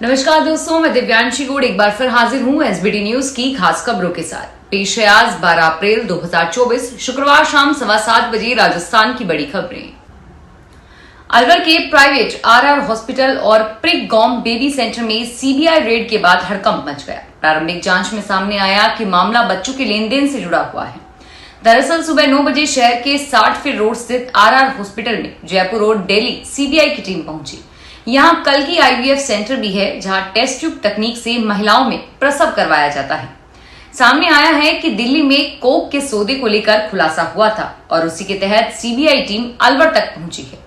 नमस्कार दोस्तों, मैं दिव्यांशी गोड़ एक बार फिर हाजिर हूं एसबीटी न्यूज की खास खबरों के साथ। पेश है आज 12 अप्रैल 2024 शुक्रवार शाम 7:15 बजे राजस्थान की बड़ी खबरें। अलवर के प्राइवेट आरआर हॉस्पिटल और प्रिक गॉम बेबी सेंटर में सीबीआई रेड के बाद हड़कंप मच गया। प्रारंभिक जांच में सामने आया कि मामला बच्चों के लेन देन से जुड़ा हुआ है। दरअसल सुबह 9 बजे शहर के 60 फीट रोड स्थित आरआर हॉस्पिटल में जयपुर रोड दिल्ली सीबीआई की टीम पहुंची। यहाँ कल की आईवीएफ सेंटर भी है, जहां टेस्ट ट्यूब तकनीक से महिलाओं में प्रसव करवाया जाता है। सामने आया है कि दिल्ली में कोक के सौदे को लेकर खुलासा हुआ था और उसी के तहत सीबीआई टीम अलवर तक पहुंची है।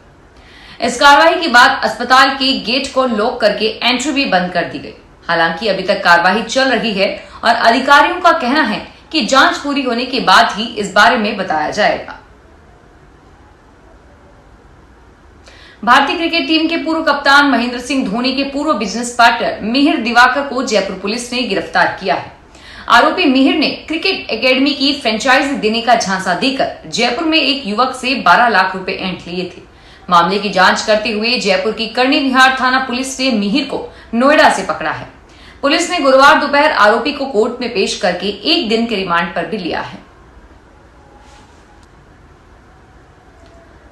इस कार्रवाई के बाद अस्पताल के गेट को लॉक करके एंट्री भी बंद कर दी गई। हालांकि अभी तक कार्रवाई चल रही है और अधिकारियों का कहना है कि जांच पूरी होने के बाद ही इस बारे में बताया जाएगा। भारतीय क्रिकेट टीम के पूर्व कप्तान महेंद्र सिंह धोनी के पूर्व बिजनेस पार्टनर मिहिर दिवाकर को जयपुर पुलिस ने गिरफ्तार किया है। आरोपी मिहिर ने क्रिकेट एकेडमी की फ्रेंचाइजी देने का झांसा देकर जयपुर में एक युवक से 12 लाख रुपए ऐंठ लिए थे। मामले की जांच करते हुए जयपुर की करनी निहार थाना पुलिस ने मिहिर को नोएडा से पकड़ा है। पुलिस ने गुरुवार दोपहर आरोपी को कोर्ट में पेश करके 1 दिन के रिमांड पर भी लिया है।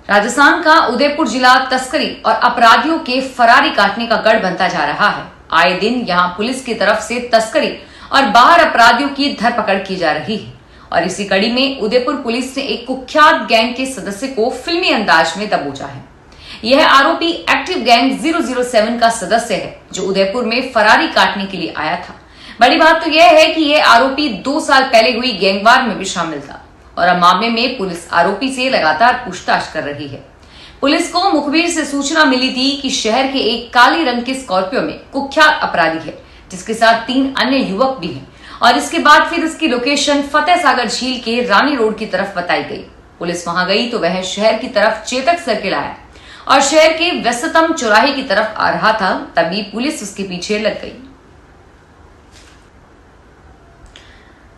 राजस्थान का उदयपुर जिला तस्करी और अपराधियों के फरारी काटने का गढ़ बनता जा रहा है। आए दिन यहां पुलिस की तरफ से तस्करी और बाहर अपराधियों की धरपकड़ की जा रही है और इसी कड़ी में उदयपुर पुलिस ने एक कुख्यात गैंग के सदस्य को फिल्मी अंदाज में दबोचा है। यह आरोपी एक्टिव गैंग 007 का सदस्य है, जो उदयपुर में फरारी काटने के लिए आया था। बड़ी बात तो यह है कि यह आरोपी 2 साल पहले हुई गैंगवार में भी शामिल था और अब मामले में पुलिस आरोपी से लगातार पूछताछ कर रही है। पुलिस को मुखबिर से सूचना मिली थी कि शहर के एक काली रंग के स्कॉर्पियो में कुख्यात अपराधी है, जिसके साथ 3 अन्य युवक भी हैं और इसके बाद फिर उसकी लोकेशन फतेह सागर झील के रानी रोड की तरफ बताई गई। पुलिस वहां गई तो वह शहर की तरफ चेतक सर्किल आया और शहर के व्यस्ततम चौराहे की तरफ आ रहा था, तभी पुलिस उसके पीछे लग गई।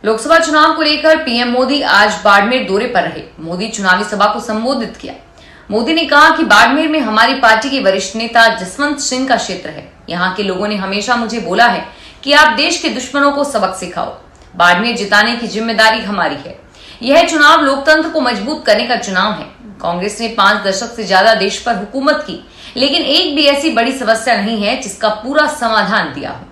लोकसभा चुनाव को लेकर पीएम मोदी आज बाड़मेर दौरे पर रहे। मोदी चुनावी सभा को संबोधित किया। मोदी ने कहा कि बाड़मेर में हमारी पार्टी के वरिष्ठ नेता जसवंत सिंह का क्षेत्र है। यहाँ के लोगों ने हमेशा मुझे बोला है कि आप देश के दुश्मनों को सबक सिखाओ। बाड़मेर जिताने की जिम्मेदारी हमारी है। यह चुनाव लोकतंत्र को मजबूत करने का चुनाव है। कांग्रेस ने 5 दशक से ज्यादा देश पर हुकूमत की, लेकिन एक भी ऐसी बड़ी समस्या नहीं है जिसका पूरा समाधान दिया हो।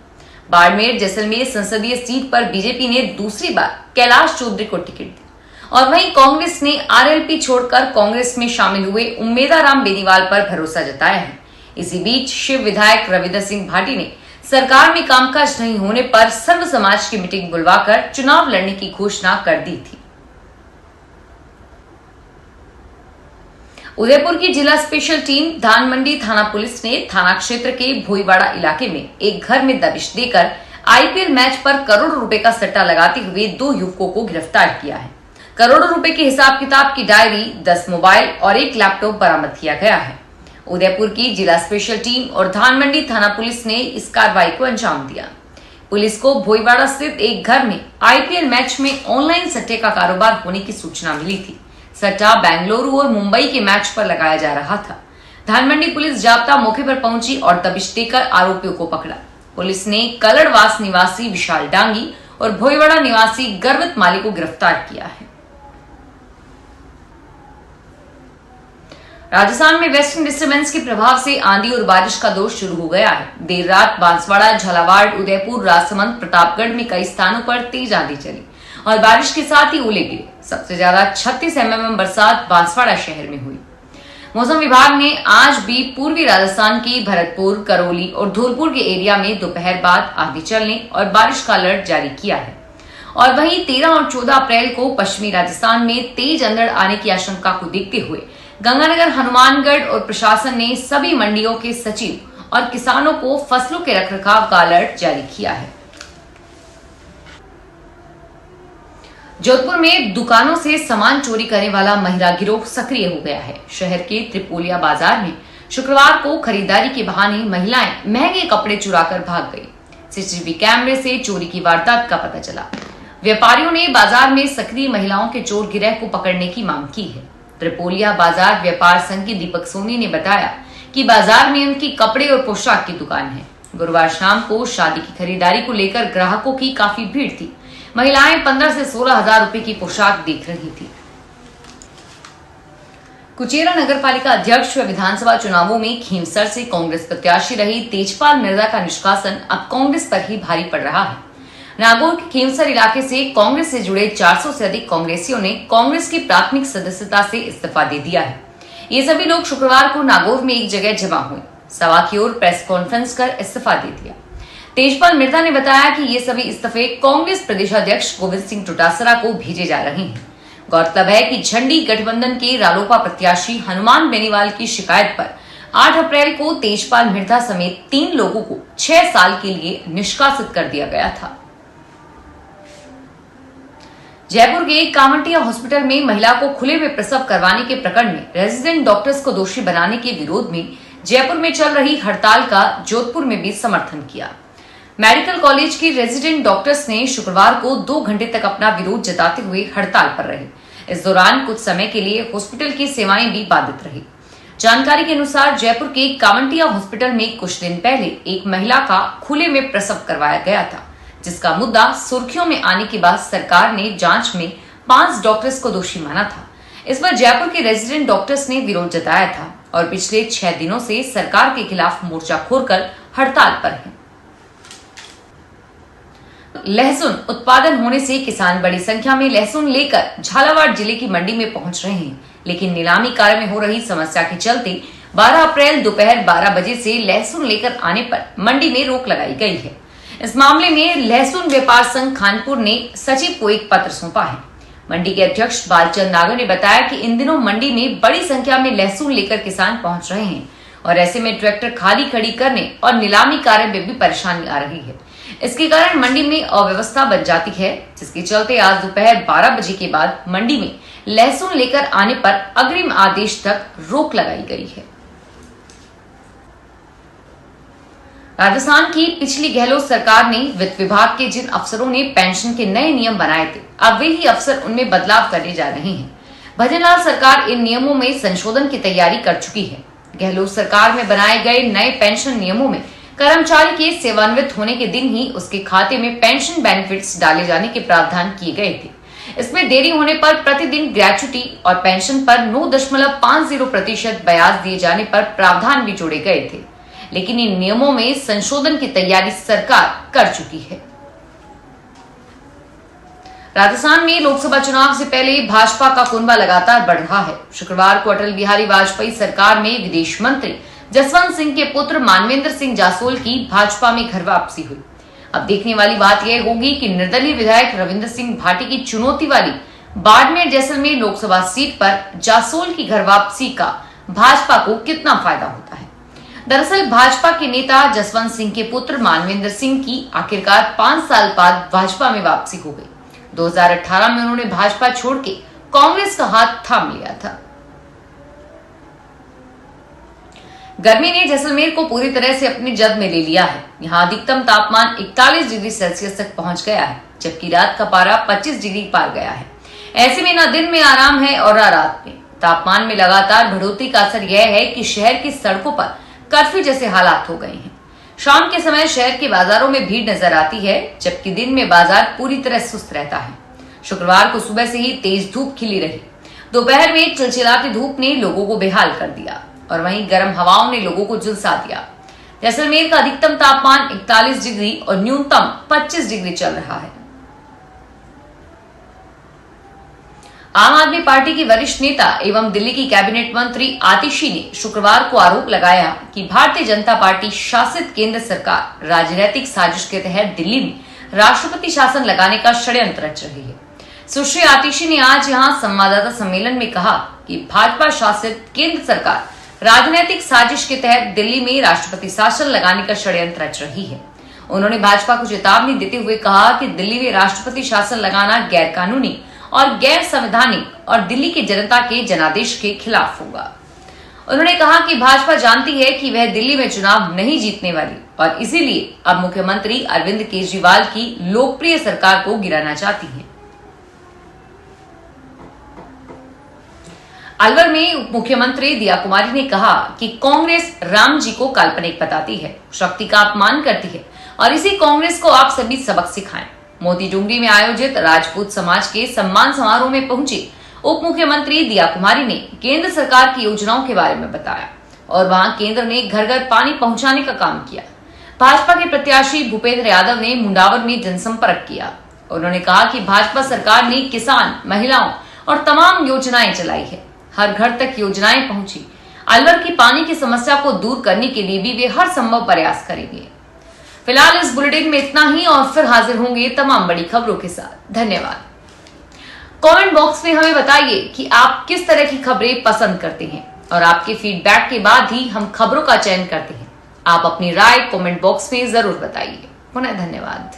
बाड़मेर जैसलमेर संसदीय सीट पर बीजेपी ने दूसरी बार कैलाश चौधरी को टिकट दी और वहीं कांग्रेस ने आरएलपी छोड़कर कांग्रेस में शामिल हुए उम्मेदाराम बेनीवाल पर भरोसा जताया है। इसी बीच शिव विधायक रविंदर सिंह भाटी ने सरकार में कामकाज नहीं होने पर सर्व समाज की मीटिंग बुलवाकर चुनाव लड़ने की घोषणा कर दी थी। उदयपुर की जिला स्पेशल टीम धानमंडी थाना पुलिस ने थाना क्षेत्र के भोईवाड़ा इलाके में एक घर में दबिश देकर आईपीएल मैच पर करोड़ों रुपए का सट्टा लगाते हुए 2 युवकों को गिरफ्तार किया है। करोड़ों रुपए के हिसाब किताब की डायरी, 10 मोबाइल और 1 लैपटॉप बरामद किया गया है। उदयपुर की जिला स्पेशल टीम और धानमंडी थाना पुलिस ने इस कार्रवाई को अंजाम दिया। पुलिस को भोईवाड़ा स्थित एक घर में आईपीएल मैच में ऑनलाइन सट्टे का कारोबार होने की सूचना मिली थी। सट्टा बेंगलुरु और मुंबई के मैच पर लगाया जा रहा था। धानमंडी पुलिस जाब्ता मौके पर पहुंची और दबिश देकर आरोपियों को पकड़ा। पुलिस ने कलड़वास निवासी विशाल डांगी और भोईवाड़ा निवासी गर्वित माली को गिरफ्तार किया है। राजस्थान में वेस्टर्न डिस्टर्बेंस के प्रभाव से आंधी और बारिश का दौर शुरू हो गया है। देर रात बांसवाड़ा, झालावाड़, उदयपुर, राजसमंद, प्रतापगढ़ में कई स्थानों पर तेज आंधी चली और बारिश के साथ ही ओले गिरे। सबसे ज्यादा 36 mm बरसात बांसवाड़ा शहर में हुई। मौसम विभाग ने आज भी पूर्वी राजस्थान के भरतपुर, करौली और धौलपुर के एरिया में दोपहर बाद आंधी चलने और बारिश का अलर्ट जारी किया है और वहीं 13 और 14 अप्रैल को पश्चिमी राजस्थान में तेज अंधड़ आने की आशंका को देखते हुए गंगानगर, हनुमानगढ़ और प्रशासन ने सभी मंडियों के सचिव और किसानों को फसलों के रखरखाव का अलर्ट जारी किया है। जोधपुर में दुकानों से सामान चोरी करने वाला महिला गिरोह सक्रिय हो गया है। शहर के त्रिपोलिया बाजार में शुक्रवार को खरीदारी के बहाने महिलाएं महंगे कपड़े चुराकर भाग गई। सीसीटीवी कैमरे से चोरी की वारदात का पता चला। व्यापारियों ने बाजार में सक्रिय महिलाओं के चोर गिरोह को पकड़ने की मांग की है। त्रिपोलिया बाजार व्यापार संघ के दीपक सोनी ने बताया कि बाजार में उनकी कपड़े और पोशाक की दुकान है। गुरुवार शाम को शादी की खरीदारी को लेकर ग्राहकों की काफी भीड़ थी। महिलाएं 15 से 16 हजार रुपए की पोशाक देख रही थी। कुचेरा नगरपालिका अध्यक्ष व विधानसभा चुनावों में खींवसर से कांग्रेस प्रत्याशी रही तेजपाल मिर्जा का निष्कासन अब कांग्रेस पर ही भारी पड़ रहा है। नागौर के खींवसर इलाके से कांग्रेस से जुड़े 400 से अधिक कांग्रेसियों ने कांग्रेस की प्राथमिक सदस्यता से इस्तीफा दे दिया है। ये सभी लोग शुक्रवार को नागौर में एक जगह जमा हुए, सवा की ओर प्रेस कॉन्फ्रेंस कर इस्तीफा दे दिया। तेजपाल मिर्जा ने बताया कि ये सभी इस्तीफे कांग्रेस प्रदेशाध्यक्ष गोविंद सिंह चौटासरा को भेजे जा रहे हैं। गौरतलब है कि झंडी गठबंधन के रालोपा प्रत्याशी हनुमान बेनीवाल की शिकायत पर 8 अप्रैल को तेजपाल मिर्जा समेत 3 लोगों को 6 साल के लिए निष्कासित कर दिया गया था। जयपुर के कांवटिया हॉस्पिटल में महिला को खुले में प्रसव करवाने के प्रकरण में रेजिडेंट डॉक्टर्स को दोषी बनाने के विरोध में जयपुर में चल रही हड़ताल का जोधपुर में भी समर्थन किया। मेडिकल कॉलेज के रेजिडेंट डॉक्टर्स ने शुक्रवार को 2 घंटे तक अपना विरोध जताते हुए हड़ताल पर रहे। इस दौरान कुछ समय के लिए हॉस्पिटल की सेवाएं भी बाधित रही। जानकारी के अनुसार जयपुर के कांवटिया हॉस्पिटल में कुछ दिन पहले एक महिला का खुले में प्रसव करवाया गया था, जिसका मुद्दा सुर्खियों में आने के बाद सरकार ने जांच में 5 डॉक्टर्स को दोषी माना था। इस पर जयपुर के रेजिडेंट डॉक्टर्स ने विरोध जताया था और पिछले 6 दिनों से सरकार के खिलाफ मोर्चा खोलकर हड़ताल पर हैं। लहसुन उत्पादन होने से किसान बड़ी संख्या में लहसुन लेकर झालावाड़ जिले की मंडी में पहुंच रहे हैं, लेकिन नीलामी कार्य में हो रही समस्या के चलते 12 अप्रैल दोपहर 12 बजे से लहसुन लेकर आने पर मंडी में रोक लगाई गई है। इस मामले में लहसुन व्यापार संघ खानपुर ने सचिव को एक पत्र सौंपा है। मंडी के अध्यक्ष बालचंद नागर ने बताया कि इन दिनों मंडी में बड़ी संख्या में लहसुन लेकर किसान पहुंच रहे हैं और ऐसे में ट्रैक्टर खाली खड़ी करने और नीलामी कार्य में भी परेशानी आ रही है। इसके कारण मंडी में अव्यवस्था बन जाती है, जिसके चलते आज दोपहर 12 बजे के बाद मंडी में लहसुन लेकर आने पर अग्रिम आदेश तक रोक लगाई गई है। राजस्थान की पिछली गहलोत सरकार ने वित्त विभाग के जिन अफसरों ने पेंशन के नए नियम बनाए थे, अब वे ही अफसर उनमें बदलाव करने जा रहे हैं। भजनलाल सरकार इन नियमों में संशोधन की तैयारी कर चुकी है। गहलोत सरकार में बनाए गए नए पेंशन नियमों में कर्मचारी के सेवान्वित होने के दिन ही उसके खाते में पेंशन बेनिफिट्स डाले जाने के प्रावधान किए गए थे। इसमें देरी होने पर प्रतिदिन ग्रेच्युटी और पेंशन पर 9.50% ब्याज दिए जाने पर प्रावधान भी जोड़े गए थे, लेकिन इन नियमों में संशोधन की तैयारी सरकार कर चुकी है। राजस्थान में लोकसभा चुनाव से पहले भाजपा का कुनबा लगातार बढ़ रहा है। शुक्रवार को अटल बिहारी वाजपेयी सरकार में विदेश मंत्री जसवंत सिंह के पुत्र मानवेंद्र सिंह जासोल की भाजपा में घर वापसी हुई। अब देखने वाली बात यह होगी कि निर्दलीय विधायक रविंद्र सिंह भाटी की चुनौती वाली बाड़मेर जैसलमेर लोकसभा सीट पर जासोल की घर वापसी का भाजपा को कितना फायदा होता है। दरअसल भाजपा के नेता जसवंत सिंह के पुत्र मानवेंद्र सिंह की आखिरकार 5 साल बाद भाजपा में वापसी हो गई। 2018 में उन्होंने भाजपा छोड़ के कांग्रेस का हाथ थाम लिया था। गर्मी ने जैसलमेर को पूरी तरह से अपनी जद में ले लिया है। यहाँ अधिकतम तापमान 41 डिग्री सेल्सियस तक पहुंच गया है, जबकि रात का पारा 25 डिग्री पार गया है। ऐसे में न दिन में आराम है और न रात में। तापमान में लगातार बढ़ोतरी का असर यह है कि शहर की सड़कों पर कर्फ्यू जैसे हालात हो गए हैं। शाम के समय शहर के बाजारों में भीड़ नजर आती है, जबकि दिन में बाजार पूरी तरह सुस्त रहता है। शुक्रवार को सुबह से ही तेज धूप खिली रही। दोपहर में चिलचिलाती धूप ने लोगों को बेहाल कर दिया और वहीं गर्म हवाओं ने लोगों को झुलसा दिया। जैसलमेर का अधिकतम तापमान 41 डिग्री और न्यूनतम 25 डिग्री चल रहा है। आम आदमी पार्टी की वरिष्ठ नेता एवं दिल्ली की कैबिनेट मंत्री आतिशी ने शुक्रवार को आरोप लगाया कि भारतीय जनता पार्टी शासित केंद्र सरकार राजनीतिक साजिश के तहत दिल्ली में राष्ट्रपति शासन लगाने का षड्यंत्र रच रही है। सुश्री आतिशी ने आज यहां संवाददाता सम्मेलन में कहा कि भाजपा शासित केंद्र सरकार राजनीतिक साजिश के तहत दिल्ली में राष्ट्रपति शासन लगाने का षड्यंत्र रच रही है। उन्होंने भाजपा को चेतावनी देते हुए कहा कि दिल्ली में राष्ट्रपति शासन लगाना गैर कानूनी और गैर संवैधानिक और दिल्ली की जनता के जनादेश के खिलाफ होगा। उन्होंने कहा कि भाजपा जानती है कि वह दिल्ली में चुनाव नहीं जीतने वाली और इसीलिए अब मुख्यमंत्री अरविंद केजरीवाल की लोकप्रिय सरकार को गिराना चाहती है। अलवर में उप मुख्यमंत्री दिया कुमारी ने कहा कि कांग्रेस राम जी को काल्पनिक बताती है, शक्ति का अपमान करती है और इसी कांग्रेस को आप सभी सबक सिखाएं। मोती डूंगरी में आयोजित राजपूत समाज के सम्मान समारोह में पहुंची उप मुख्यमंत्री दिया कुमारी ने केंद्र सरकार की योजनाओं के बारे में बताया और वहां केंद्र ने घर घर पानी पहुंचाने का काम किया। भाजपा के प्रत्याशी भूपेंद्र यादव ने मुंडावर में जनसंपर्क किया। उन्होंने कहा कि भाजपा सरकार ने किसान, महिलाओं और तमाम योजनाएं चलाई है, हर घर तक योजनाएं पहुंची। अलवर की पानी की समस्या को दूर करने के लिए भी वे हर संभव प्रयास करेंगे। फिलहाल इस बुलेटिन में इतना ही और फिर हाजिर होंगे तमाम बड़ी खबरों के साथ। धन्यवाद। कमेंट बॉक्स में हमें बताइए कि आप किस तरह की खबरें पसंद करते हैं और आपके फीडबैक के बाद ही हम खबरों का चयन करते हैं। आप अपनी राय कमेंट बॉक्स में जरूर बताइए। पुनः धन्यवाद।